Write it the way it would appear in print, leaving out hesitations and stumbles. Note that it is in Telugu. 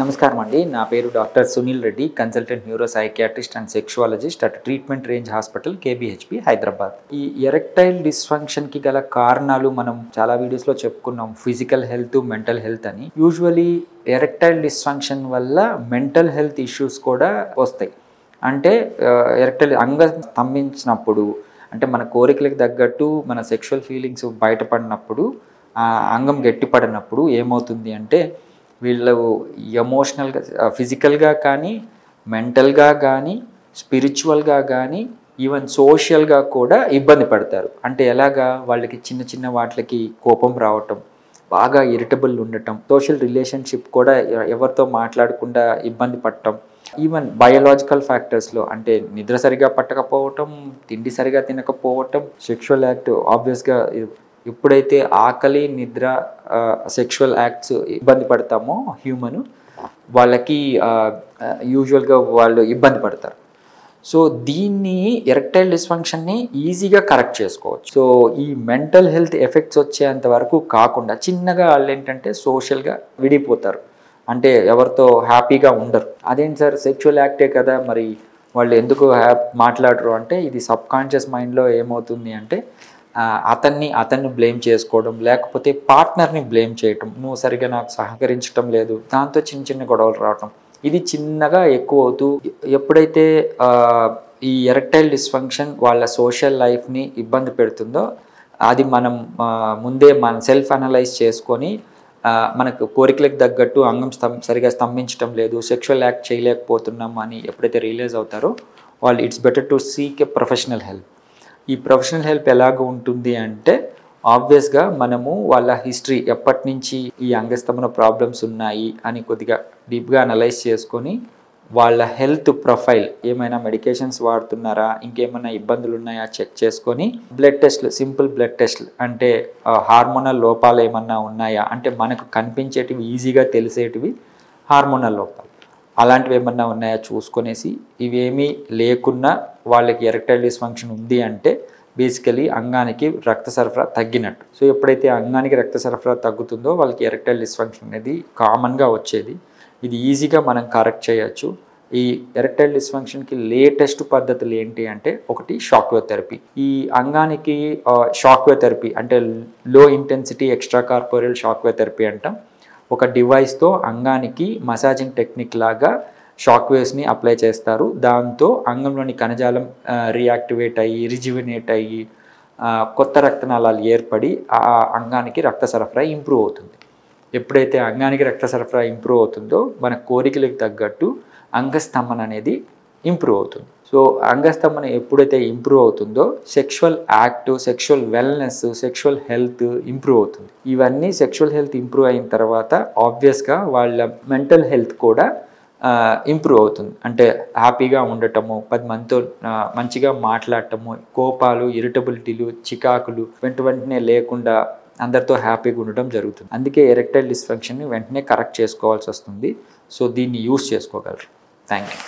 నమస్కారం అండి. నా పేరు doctor Sunil Reddy, consultant neuro psychiatrist and sexologist at treatment range hospital కేబీహెచ్పి Hyderabad. ఈ ఎరెక్టైల్ డిస్ఫంక్షన్కి గల కారణాలు మనం చాలా వీడియోస్లో చెప్పుకున్నాం, ఫిజికల్ హెల్త్, మెంటల్ హెల్త్ అని. యూజువలీ ఎరెక్టైల్ డిస్ఫంక్షన్ వల్ల మెంటల్ హెల్త్ ఇష్యూస్ కూడా వస్తాయి. అంటే ఎరెక్టైల్ అంగం స్తంభించినప్పుడు, అంటే మన కోరికలకు తగ్గట్టు మన సెక్షువల్ ఫీలింగ్స్ బయటపడినప్పుడు, ఆ అంగం గట్టిపడినప్పుడు ఏమవుతుంది అంటే వీళ్ళు ఎమోషనల్గా, ఫిజికల్గా కానీ, మెంటల్గా కానీ, స్పిరిచువల్గా కానీ, ఈవెన్ సోషల్గా కూడా ఇబ్బంది పడతారు. అంటే ఎలాగా, వాళ్ళకి చిన్న చిన్న వాటికి కోపం రావటం, బాగా ఇరిటబుల్ ఉండటం, సోషల్ రిలేషన్షిప్ కూడా ఎవరితో మాట్లాడకుండా ఇబ్బంది పడటం, ఈవెన్ బయోలాజికల్ ఫ్యాక్టర్స్లో అంటే నిద్ర సరిగా పట్టకపోవటం, తిండి సరిగా తినకపోవటం, సెక్షువల్ యాక్ట్ ఆబ్వియస్గా ఎప్పుడైతే ఆకలి, నిద్ర, సెక్షువల్ యాక్ట్స్ ఇబ్బంది పడతామో హ్యూమన్, వాళ్ళకి యూజువల్గా వాళ్ళు ఇబ్బంది పడతారు. సో దీన్ని ఎరెక్టైల్ డిస్ఫంక్షన్ని ఈజీగా కరెక్ట్ చేసుకోవచ్చు. సో ఈ మెంటల్ హెల్త్ ఎఫెక్ట్స్ వచ్చేంత వరకు కాకుండా చిన్నగా వాళ్ళు ఏంటంటే సోషల్గా విడిపోతారు, అంటే ఎవరితో హ్యాపీగా ఉండరు. అదేంటి సార్, సెక్షువల్ యాక్టే కదా, మరి వాళ్ళు ఎందుకు మాట్లాడరు అంటే, ఇది సబ్ కాన్షియస్ మైండ్లో ఏమవుతుంది అంటే అతన్ని బ్లేమ్ చేసుకోవడం, లేకపోతే పార్ట్నర్ని బ్లేమ్ చేయటం, నువ్వు సరిగా నాకు సహకరించడం లేదు, దాంతో చిన్న చిన్న గొడవలు రావటం, ఇది చిన్నగా ఎక్కువ అవుతూ ఎప్పుడైతే ఈ ఎరెక్టైల్ డిస్ఫంక్షన్ వాళ్ళ సోషల్ లైఫ్ని ఇబ్బంది పెడుతుందో, అది మనం ముందే మనం సెల్ఫ్ అనలైజ్ చేసుకొని మనకు కోరికలకు తగ్గట్టు అంగం సరిగా స్తంభించడం లేదు, సెక్షువల్ యాక్ట్ చేయలేకపోతున్నాం అని ఎప్పుడైతే రియలైజ్ అవుతారో వాళ్ళు it's better to seek a professional help. ఈ ప్రొఫెషనల్ హెల్ప్ ఎలాగ ఉంటుంది అంటే, ఆబ్వియస్గా మనము వాళ్ళ హిస్టరీ, ఎప్పటి నుంచి ఈ అంగస్తంభన ప్రాబ్లమ్స్ ఉన్నాయి అని కొద్దిగా డీప్గా అనలైజ్ చేసుకొని, వాళ్ళ హెల్త్ ప్రొఫైల్, ఏమైనా మెడికేషన్స్ వాడుతున్నారా, ఇంకేమైనా ఇబ్బందులు ఉన్నాయా చెక్ చేసుకొని, బ్లడ్ టెస్ట్లు, సింపుల్ బ్లడ్ టెస్ట్లు, అంటే హార్మోనల్ లోపాలు ఏమన్నా ఉన్నాయా, అంటే మనకు కనిపించేటివి, ఈజీగా తెలిసేటివి హార్మోనల్ లోపాలు, అలాంటివి ఏమన్నా ఉన్నాయా చూసుకొనేసి, ఇవేమీ లేకున్నా వాళ్ళకి ఎరెక్టైల్ డిస్ఫంక్షన్ ఉంది అంటే బేసికలీ అంగానికి రక్త సరఫరా తగ్గినట్టు. సో ఎప్పుడైతే అంగానికి రక్త సరఫరా తగ్గుతుందో వాళ్ళకి ఎరెక్టైల్ డిస్ఫంక్షన్ అనేది కామన్గా వచ్చేది. ఇది ఈజీగా మనం కరెక్ట్ చేయొచ్చు. ఈ ఎరెక్టైల్ డిస్ఫంక్షన్కి లేటెస్ట్ పద్ధతులు ఏంటి అంటే, ఒకటి షాక్ వేవ్ థెరపీ. ఈ అంగానికి షాక్ వేవ్ థెరపీ అంటే లో intensity extra corporeal shock wave therapy అంటాం. ఒక డివైస్తో అంగానికి మసాజింగ్ టెక్నిక్ లాగా షాక్ వేవ్స్ని అప్లై చేస్తారు. దాంతో అంగంలోని కణజాలం రియాక్టివేట్ అయ్యి, రిజివినేట్ అయ్యి, కొత్త రక్తనాళాలు ఏర్పడి ఆ అంగానికి రక్త సరఫరా ఇంప్రూవ్ అవుతుంది. ఎప్పుడైతే అంగానికి రక్త సరఫరా ఇంప్రూవ్ అవుతుందో మన కోరికలకు తగ్గట్టు అంగస్తంభన అనేది ఇంప్రూవ్ అవుతుంది. సో అంగస్తంభన ఎప్పుడైతే ఇంప్రూవ్ అవుతుందో sexual act, sexual wellness, sexual health improve అవుతుంది. ఇవన్నీ సెక్షువల్ హెల్త్ ఇంప్రూవ్ అయిన తర్వాత ఆబ్వియస్గా వాళ్ళ మెంటల్ హెల్త్ కూడా ఇంప్రూవ్ అవుతుంది. అంటే హ్యాపీగా ఉండటము, 10 మందితో మంచిగా మాట్లాడటము, కోపాలు, ఇరిటబిలిటీలు, చికాకులు వెంటనే లేకుండా అందరితో హ్యాపీగా ఉండటం జరుగుతుంది. అందుకే ఎరెక్టైల్ డిస్ఫంక్షన్ని వెంటనే కరెక్ట్ చేసుకోవాల్సి వస్తుంది. సో దీన్ని యూస్ చేసుకోగలరు. Thank you.